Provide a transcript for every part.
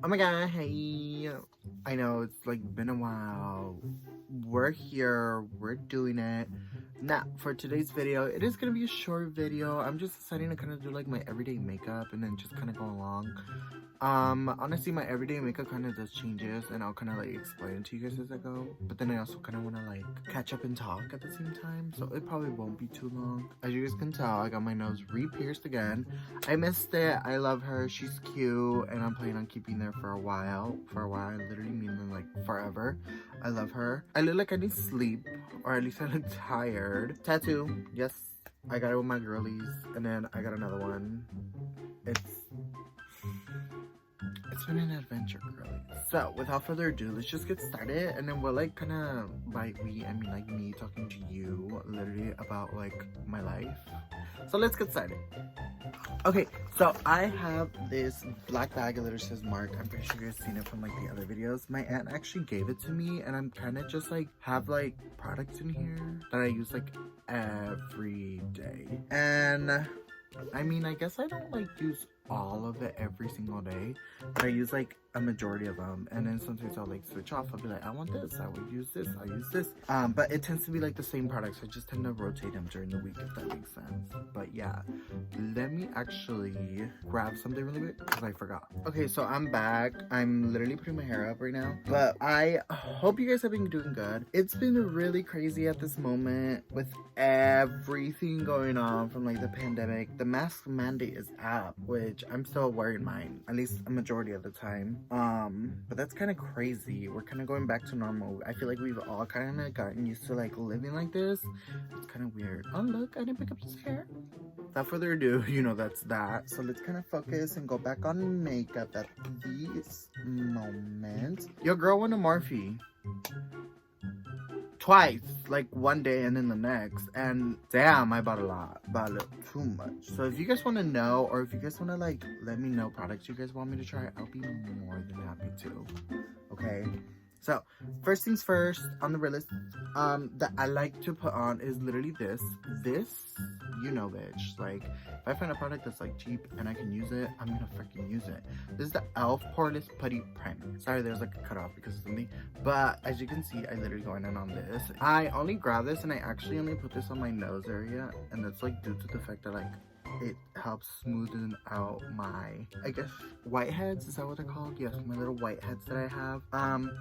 Oh my god, hey. I know it's like been a while. We're here, we're doing it. Now, for today's video, it is gonna be a short video. I'm just deciding to kind of do like my everyday makeup and then just kind of go along. Honestly, my everyday makeup kind of does changes and I'll kind of like explain it to you guys as I go. But then I also kind of want to like catch up and talk at the same time, so it probably won't be too long. As you guys can tell, I got my nose re-pierced again. I missed it. I love her. She's cute and I'm planning on keeping her for a while. For a while, I literally mean like forever. I love her. I look like I need sleep, or at least I look tired. Tattoo, yes, I got it with my girlies, and then I got another one. It's been an adventure, girly. So, without further ado, let's just get started, and then we'll like kind of, by we, I mean like me talking to you, literally about like my life. So let's get started. Okay, so I have this black bag. It literally says Mark. I'm pretty sure you guys seen it from like the other videos. My aunt actually gave it to me, and I'm kind of just like have like products in here that I use like every day. And I mean, I guess I don't like use all of it every single day, but I use like a majority of them, and then sometimes I'll like switch off. I'll be like, I want this, I will use this, I'll use this. But it tends to be like the same products. I just tend to rotate them during the week, if that makes sense. But yeah, let me actually grab something really quick because I forgot. Okay, so I'm back. I'm literally putting my hair up right now, but I hope you guys have been doing good. It's been really crazy at this moment with everything going on from like the pandemic. The mask mandate is up, which I'm still wearing mine, at least a majority of the time. But that's kind of crazy. We're kind of going back to normal. I feel like we've all kind of gotten used to like living like this. It's kind of weird. Oh look, I didn't pick up this hair. Without further ado, you know that's that. So let's kind of focus and go back on makeup at this moment. Your girl went to Morphe twice, like one day and then the next, and damn, I bought a lot too much. So if you guys want to know, or if you guys want to like let me know products you guys want me to try, I'll be more than happy to. Okay, so first things first on the list that I like to put on is literally this, you know, bitch. Like if I find a product that's like cheap and I can use it, I'm gonna freaking use it. This is the e.l.f. Poreless Putty Primer. Sorry, there's like a cutoff because of something, but as you can see, I literally going in on this. I only grab this and I actually only put this on my nose area, and that's like due to the fact that like it helps smoothen out my, I guess, whiteheads. Is that what they're called? Yes, my little whiteheads that I have.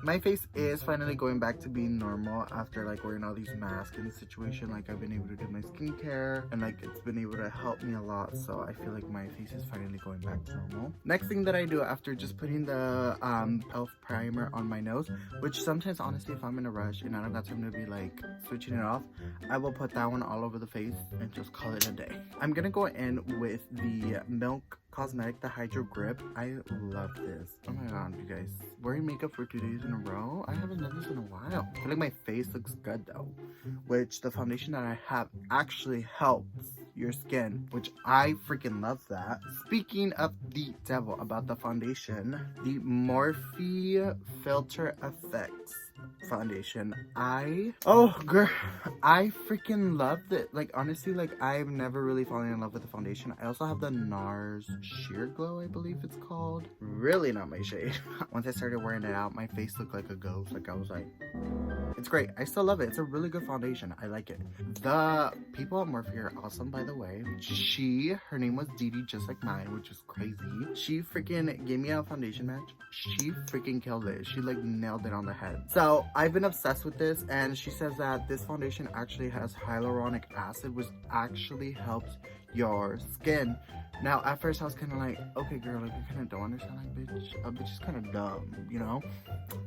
My face is finally going back to being normal after like wearing all these masks in the situation. Like I've been able to do my skincare and like it's been able to help me a lot. So I feel like my face is finally going back to normal. Next thing that I do after just putting the e.l.f. primer on my nose, which sometimes honestly if I'm in a rush and I don't got time to be like switching it off, I will put that one all over the face and just call it a day. I'm gonna go in with the Milk Cosmetic, the Hydro Grip. I love this. Oh my god, you guys. Wearing makeup for 2 days in a row? I haven't done this in a while. I feel like my face looks good though. Which the foundation that I have actually helps your skin, which I freaking love that. Speaking of the devil about the foundation, the Morphe Filter Effects foundation. Oh girl, I freaking loved it. Like honestly, like I've never really fallen in love with the foundation. I also have the NARS Sheer Glow, I believe it's called. Really not my shade. Once I started wearing it out, my face looked like a ghost. Like I was like, it's great. I still love it. It's a really good foundation. I like it. The people at Morphe are awesome, by the way. Her name was Dee Dee, just like mine, which is crazy. She freaking gave me a foundation match. She freaking killed it. She like nailed it on the head. So I've been obsessed with this, and she says that this foundation actually has hyaluronic acid, which actually helps your skin. Now at first I was kind of like, okay girl, like I kind of don't understand, like bitch is kind of dumb, you know.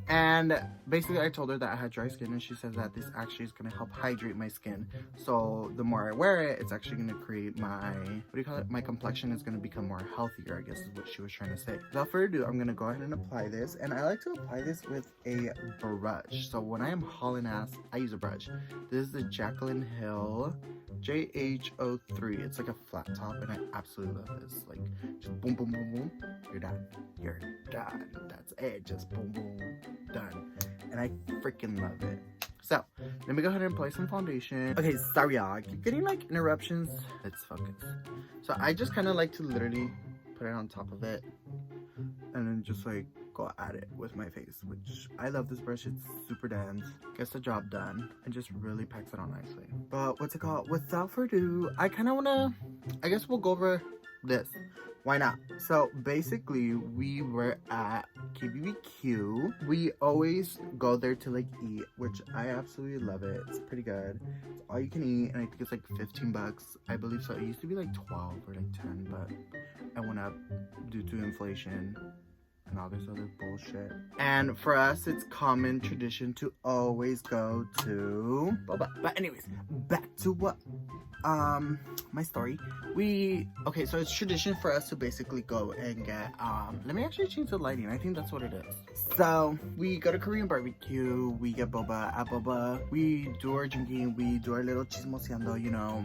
And basically I told her that I had dry skin, and she says that this actually is going to help hydrate my skin. So the more I wear it, it's actually going to create my, what do you call it, my complexion is going to become more healthier, I guess is what she was trying to say. Without further ado, I'm going to go ahead and apply this, and I like to apply this with a brush. So when I am hauling ass, I use a brush. This is the Jaclyn Hill JH03. It's like a flat top, and I absolutely love this. Like just boom boom boom boom, you're done, that's it. Just boom boom, done. And I freaking love it. So let me go ahead and apply some foundation. Okay, sorry y'all, I keep getting like interruptions. Let's focus. So I just kind of like to literally put it on top of it and then just like go at it with my face, which I love this brush. It's super dense, gets the job done, and just really packs it on nicely. But what's it called? Without further ado, I kind of want to, I guess we'll go over this. Why not? So basically, we were at KBBQ. We always go there to like eat, which I absolutely love it. It's pretty good. It's all you can eat, and I think it's like 15 bucks. I believe so. It used to be like 12 or like 10, but I went up due to inflation and all this other bullshit. And for us, it's common tradition to always go to boba. But anyways, back to what my story. Okay, so it's tradition for us to basically go and get let me actually change the lighting. I think that's what it is. So we go to Korean barbecue, we get boba at boba, we do our drinking, we do our little chismoseando, you know,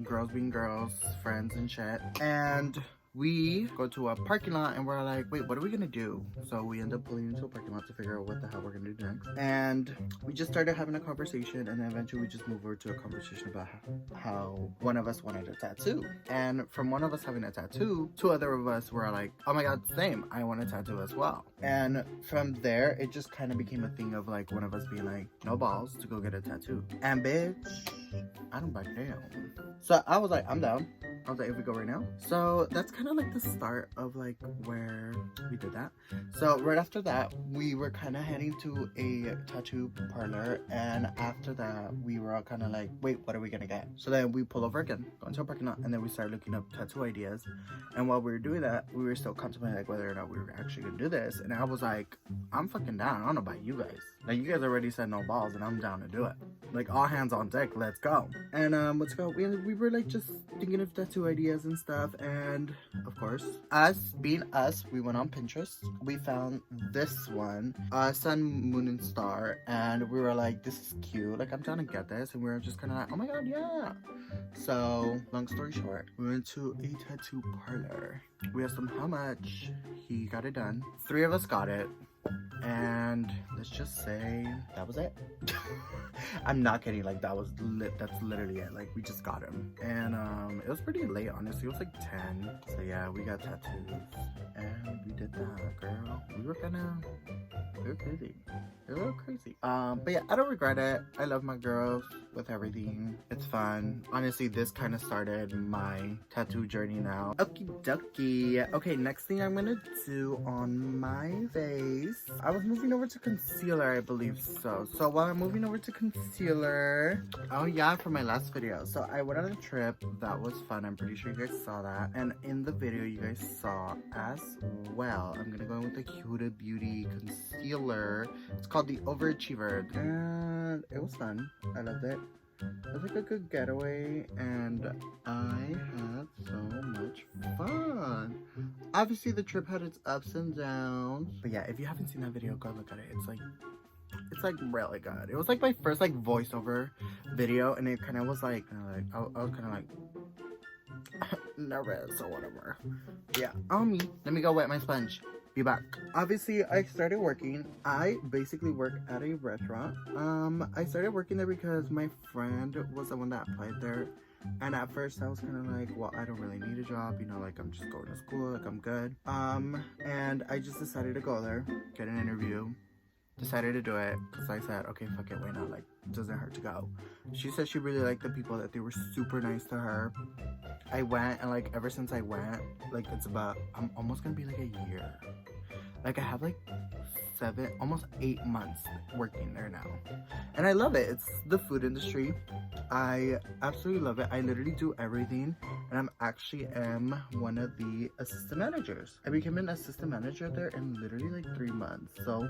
girls being girls, friends and shit. And we go to a parking lot and we're like, wait, what are we gonna do? So we end up pulling into a parking lot to figure out what the hell we're gonna do next. And we just started having a conversation, and then eventually we just moved over to a conversation about how one of us wanted a tattoo. And from one of us having a tattoo, two other of us were like, oh my god, same, I want a tattoo as well. And from there, it just kind of became a thing of like one of us being like, no balls to go get a tattoo. And bitch, I don't back down. So I was like, I'm down. I was like, if we go right now. So that's kind of like the start of like where we did that. So right after that, we were kind of heading to a tattoo parlor, and after that we were all kind of like, wait, what are we gonna get? So then we pull over again, go into a parking lot, and then we started looking up tattoo ideas. And while we were doing that, we were still contemplating like whether or not we were actually gonna do this. And I was like, I'm fucking down. I don't know about you guys. Like, you guys already said no balls, and I'm down to do it. Like, all hands on deck, let's go. And let's go. We were like just thinking of tattoo ideas and stuff, and of course, us being us, we went on Pinterest. We found this one, Sun, Moon, and Star, and we were like, this is cute. Like, I'm down to get this, and we were just kind of like, oh my god, yeah. So, long story short, we went to a tattoo parlor. We asked him how much. He got it done. 3 of us got it. And let's just say that was it. I'm not kidding, like that's literally it. Like, we just got him, and it was pretty late, honestly. It was like 10. So yeah, we got tattoos and we did that, girl. We were crazy. It was a little crazy. But yeah, I don't regret it. I love my girls with everything. It's fun. Honestly, this kind of started my tattoo journey now. Okie dokie. Okay, next thing I'm gonna do on my face, I was moving over to concealer, I believe so. So while I'm moving over to concealer, oh yeah, for my last video, so I went on a trip. That was fun. I'm pretty sure you guys saw that, and in the video you guys saw as well, I'm gonna go in with the Huda Beauty concealer. It's called the Overachiever, and it was fun. I loved it. It was like a good getaway, and I had so much fun. Obviously, the trip had its ups and downs, but yeah, if you haven't seen that video, go look at it. It's like really good. It was like my first like voiceover video, and it kind of was like I was kind of like nervous or whatever. Yeah, on me. Let me go wet my sponge. Be back. Obviously, I started working. I basically work at a restaurant. I started working there because my friend was the one that applied there. And at first I was kind of like, well, I don't really need a job, you know, like I'm just going to school, like I'm good. And I just decided to go there, get an interview. Decided to do it because I said, okay, fuck it, why not? Like, it doesn't hurt to go. She said she really liked the people, that they were super nice to her. I went, and like ever since I went, like I'm almost gonna be like a year. Like, I have like 7, almost 8 months working there now, and I love it. It's the food industry. I absolutely love it. I literally do everything, and I'm actually one of the assistant managers. I became an assistant manager there in literally like 3 months. So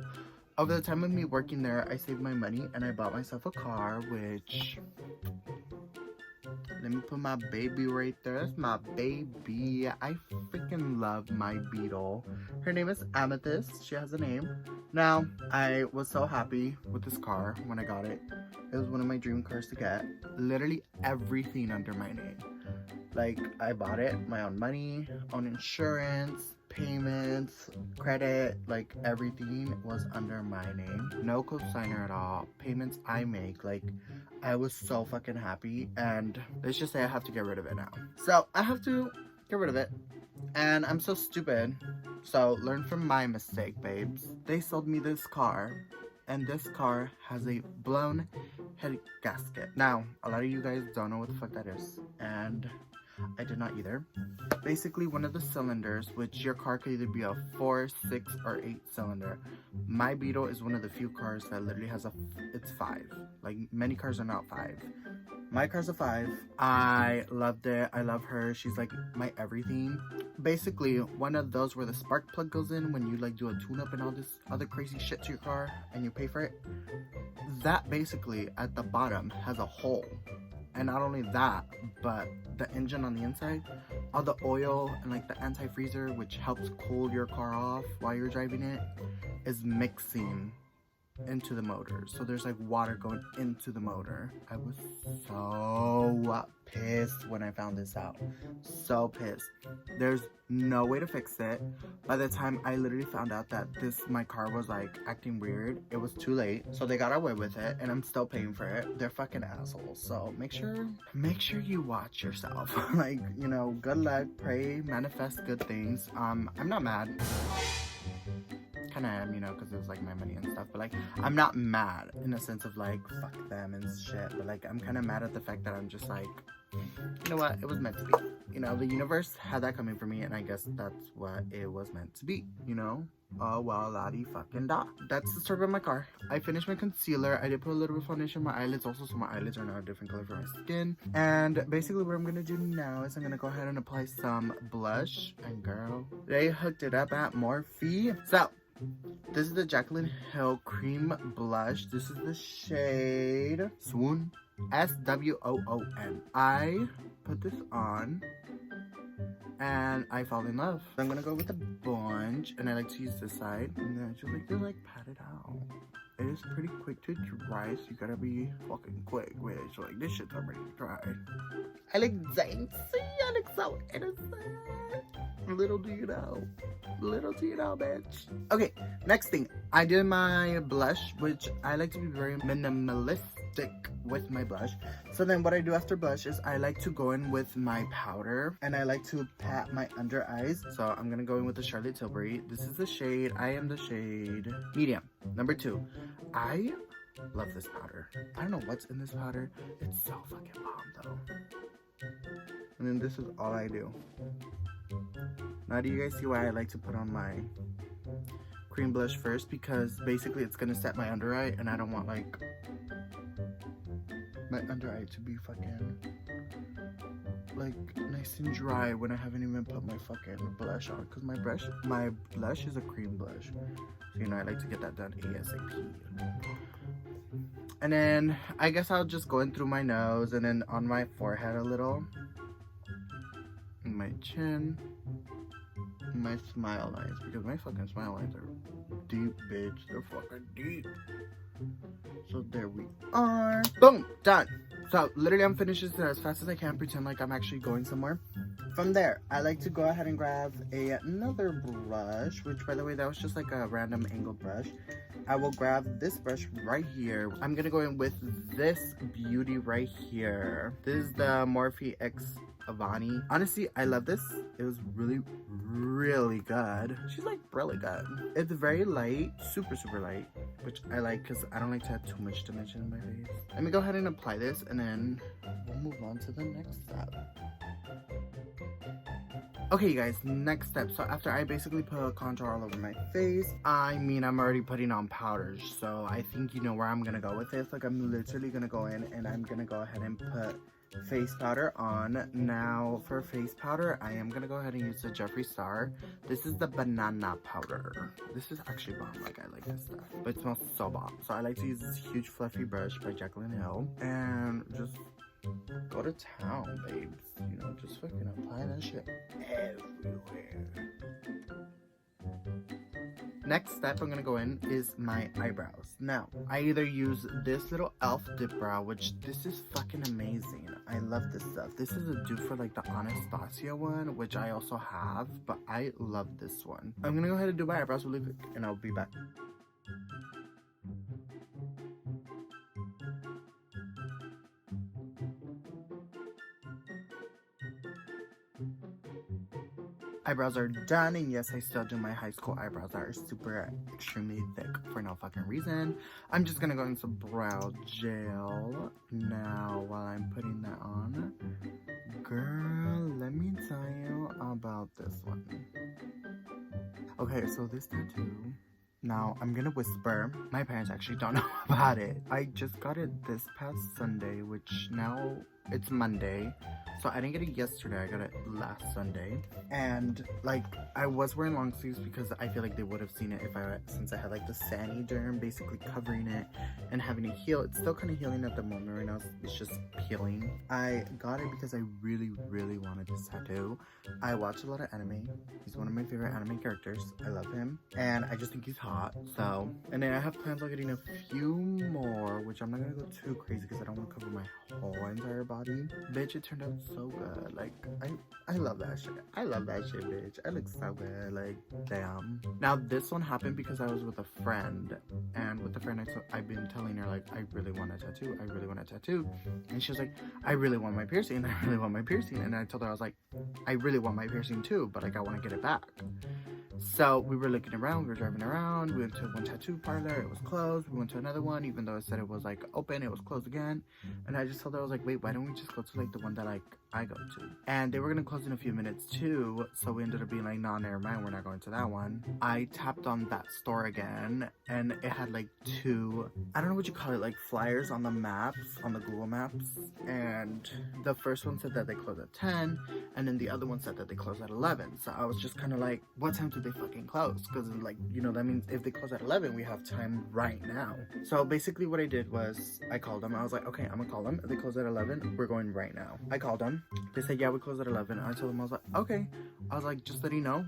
over the time of me working there, I saved my money and I bought myself a car, which, let me put my baby right there. That's my baby. I freaking love my Beetle. Her name is Amethyst. She has a name. Now, I was so happy with this car when I got it. It was one of my dream cars to get. Literally everything under my name. Like, I bought it, my own money, own insurance, payments, credit, like everything was under my name. No co-signer at all. Payments I make, like, I was so fucking happy, and let's just say I have to get rid of it now. So I have to get rid of it. And I'm so stupid. So learn from my mistake, babes. They sold me this car, and this car has a blown head gasket. Now, a lot of you guys don't know what the fuck that is, and I did not either. Basically, one of the cylinders, which your car could either be a 4, 6, or 8 cylinder. My Beetle is one of the few cars that literally has it's 5. Like, many cars are not 5. My car's a 5. I loved it. I love her. She's like my everything. Basically, one of those where the spark plug goes in when you like do a tune-up and all this other crazy shit to your car and you pay for it. That basically at the bottom has a hole. And not only that, but the engine on the inside, all the oil and like the anti-freezer, which helps cool your car off while you're driving it, is mixing into the motor. So there's like water going into the motor. I was so pissed when I found this out. So pissed. There's no way to fix it. By the time I literally found out that my car was like acting weird, it was too late. So they got away with it and I'm still paying for it. They're fucking assholes. So make sure you watch yourself. Like, you know, good luck, pray, manifest good things. I'm not mad. Kind of am, you know, because it was like my money and stuff, but like I'm not mad in a sense of like fuck them and shit, but like I'm kind of mad at the fact that I'm just like, you know what, it was meant to be, you know, the universe had that coming for me, and I guess that's what it was meant to be, you know. Oh well, lottie fucking da. That's the story of my car. I finished my concealer. I did put a little bit of foundation on my eyelids also, so my eyelids are now a different color for my skin. And basically what I'm gonna do now is I'm gonna go ahead and apply some blush. And girl, they hooked it up at Morphe. So this is the Jaclyn Hill Cream Blush. This is the shade Swoon. S-W-O-O-N. I put this on and I fall in love. I'm gonna go with a bunch, and I like to use this side. And then I just like to like pat it out. It is pretty quick to dry, so you gotta be fucking quick with it. So like this shit's already dry. I look dainty. I look so innocent. Little do you know. Little do you know, bitch. Okay, next thing. I did my blush, which I like to be very minimalistic with my blush. So then what I do after blush is I like to go in with my powder, and I like to pat my under eyes. So I'm gonna go in with the Charlotte Tilbury. This is the shade, I am the shade medium, number 2. I love this powder. I don't know what's in this powder. It's so fucking bomb though. And then this is all I do. Now do you guys see why I like to put on my cream blush first? Because basically it's gonna set my under eye, and I don't want like my under eye to be fucking like nice and dry when I haven't even put my fucking blush on. Because my blush is a cream blush, so you know I like to get that done ASAP. And then I guess I'll just go in through my nose and then on my forehead a little, and my chin, and my smile lines, because my fucking smile lines are deep, bitch. They're fucking deep. So there we are. Boom, done. So literally I'm finishing this as fast as I can, pretend like I'm actually going somewhere. From there, I like to go ahead and grab another brush, which by the way, that was just like a random angled brush. I will grab this brush right here. I'm gonna go in with this beauty right here. This is the Morphe X Avani. Honestly, I love this. It was really good. She's like really good. It's very light, super light, which I like because I don't like to have too much dimension in my face. Let me go ahead and apply this, and then we'll move on to the next step. Okay, you guys, next step. So after I basically put contour all over my face, I mean, I'm already putting on powders. So I think you know where I'm gonna go with this. Like, I'm literally gonna go in and I'm gonna go ahead and put face powder on. Now for face powder, I am gonna go ahead and use the Jeffery Star. This is the banana powder. This is actually bomb. Like, I like this stuff, but it smells so bomb. So I like to use this huge fluffy brush by Jaclyn Hill and just go to town, babes. You know, just fucking apply that shit everywhere. Next step I'm gonna go in is my eyebrows. Now, I either use this little e.l.f. dip brow, which this is fucking amazing. I love this stuff. This is a dupe for like the Anastasia one, which I also have, but I love this one. I'm gonna go ahead and do my eyebrows really quick, and I'll be back. eyebrows are done, and yes, I still do my high school eyebrows that are super extremely thick for no fucking reason. I'm just gonna go in some brow gel now while I'm putting that on. Girl, let me tell you about this one. Okay, so this tattoo, now I'm gonna whisper, my parents actually don't know about it. I just got it this past Sunday, which now it's Monday, so I didn't get it yesterday, I got it last Sunday. And like, I was wearing long sleeves because I feel like they would have seen it since I had like the sandy derm basically covering it and having it heal. It's still kind of healing at the moment right now, it's just peeling. I got it because I really wanted this tattoo. I watch a lot of anime. He's one of my favorite anime characters. I love him, and I just think he's hot. So, and then I have plans on getting a few more, which I'm not gonna go too crazy because I don't want to cover my whole entire body. Bitch, it turned out so good. Like, I love that shit. I love that shit, bitch. I look so good. Like, damn. Now, this one happened because I was with a friend, and with the friend I've been telling her, like, I really want a tattoo. I really want a tattoo. And she was like, I really want my piercing. I really want my piercing. And I told her, I was like, I really want my piercing too, but like, I want to get it back. So we were looking around, we were driving around, we went to one tattoo parlor, it was closed. We went to another one, even though it said it was like open, it was closed again. And I just told her, I was like, wait, why don't we just go to like the one that like I go to? And they were gonna close in a few minutes too, so we ended up being like, nah, never mind, we're not going to that one. I tapped on that store again, and it had like two, I don't know what you call it, like flyers on the maps, on the Google Maps. And the first one said that they close at 10, and then the other one said that they close at 11. So I was just kind of like, what time do they fucking close? Because like, you know, that means if they close at 11, we have time right now. So basically what I did was I called them. I was like, okay, I'm gonna call them. If they close at 11, we're going right now. I called them. They said, yeah, we close at 11. I told them, I was like, okay. I was like, just letting you know,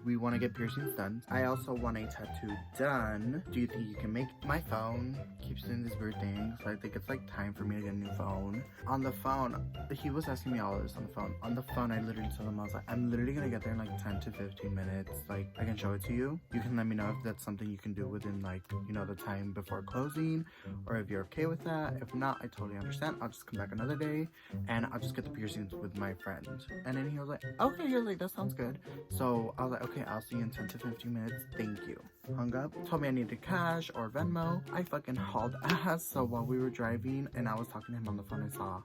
we want to get piercings done. I also want a tattoo done. Do you think you can make my phone keeps doing this weird thing? So I think it's like time for me to get a new phone. On the phone, he was asking me all of this on the phone. On the phone, I literally told him, I was like, I'm literally gonna get there in like 10 to 15 minutes. Like, I can show it to you. You can let me know if that's something you can do within like, you know, the time before closing, or if you're okay with that. If not, I totally understand. I'll just come back another day and I'll just get the piercings with my friend. And then he was like, okay, he was like, that sounds good. So I was like, okay, I'll see you in 10 to 15 minutes. Thank you. Hung up, told me I needed cash or Venmo. I fucking hauled ass. So while we were driving and I was talking to him on the phone, I saw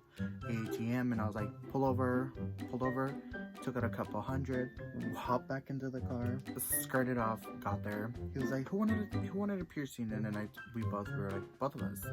ATM and I was like, pulled over, took out a couple hundred, hopped back into the car, skirted off, got there. He was like, who wanted a piercing? And then we were like, both of us.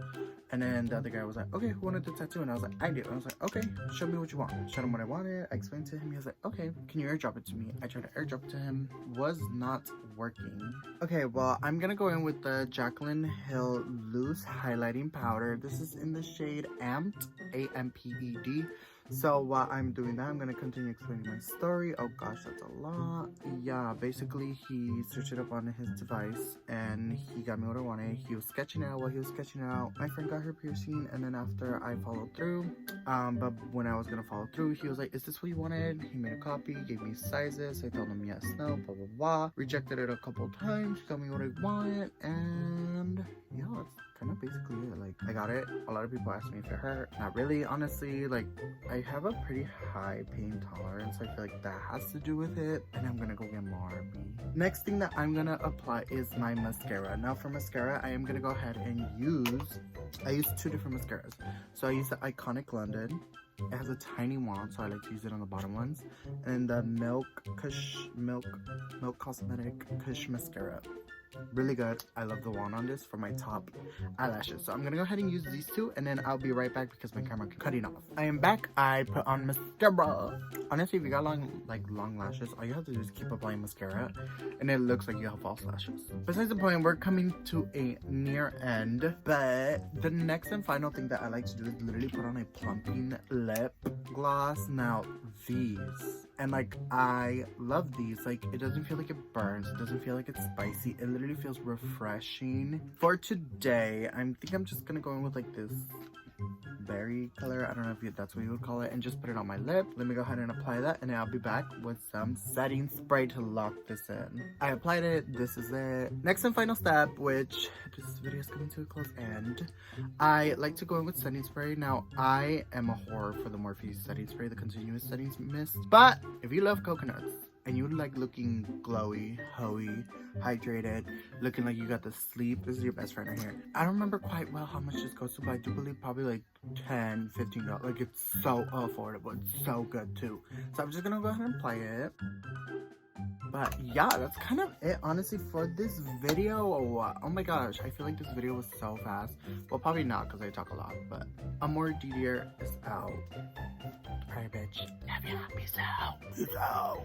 And then the other guy was like, okay, who wanted the tattoo? And I was like, I do. And I was like, okay, show me what you want. Showed him what I wanted. I explained to him. He was like, okay, can you airdrop it to me? I tried to airdrop it to him. Was not working. Okay, well, I'm gonna go in with the Jaclyn Hill Loose Highlighting Powder. This is in the shade Amped, A-M-P-E-D. So while I'm doing that, I'm gonna continue explaining my story. Oh gosh, that's a lot. Yeah, basically he searched it up on his device and he got me what I wanted. He was sketching out. While he was sketching out, my friend got her piercing, and then after I followed through, but when I was gonna follow through, he was like, is this what you wanted? He made a copy, gave me sizes. I told him yes, no, blah blah blah. Rejected it a couple times, got me what I wanted, and yeah, that's kind of basically it. Like, I got it. A lot of people ask me if it hurt. Not really, honestly. Like, I have a pretty high pain tolerance. I feel like that has to do with it, and I'm gonna go get Morphe. Next thing that I'm gonna apply is my mascara. Now for mascara, I am gonna go ahead and I use two different mascaras. So I use the Iconic London. It has a tiny wand, so I like to use it on the bottom ones. And the Milk Cosmetic Kush Mascara. Really good. I love the wand on this for my top eyelashes. So I'm gonna go ahead and use these two, and then I'll be right back because my camera keeps cutting off. I am back. I put on mascara. Honestly, if you got long lashes, all you have to do is keep applying mascara, and it looks like you have false lashes. Besides the point, we're coming to a near end, but the next and final thing that I like to do is literally put on a plumping lip gloss. Now these, and like, I love these. Like, it doesn't feel like it burns, it doesn't feel like it's spicy, it literally feels refreshing. For today, I think I'm just gonna go in with like this berry color, I don't know if that's what you would call it, and just put it on my lip. Let me go ahead and apply that, and then I'll be back with some setting spray to lock this in. I applied it. This is it. Next and final step, which this video is coming to a close end, I like to go in with setting spray. Now, I am a whore for the Morphe setting spray, the continuous setting mist, but if you love coconuts and you like looking glowy, hoey, hydrated, looking like you got the sleep. This is your best friend right here. I don't remember quite well how much this goes to, but I do believe probably like $10, $15. Like, it's so affordable. It's so good too. So I'm just gonna go ahead and play it. But yeah, that's kind of it, honestly, for this video. Oh my gosh, I feel like this video was so fast. Well, probably not, because I talk a lot, but Amor Didier is out. Alright, bitch. Love ya. Peace out. Peace out.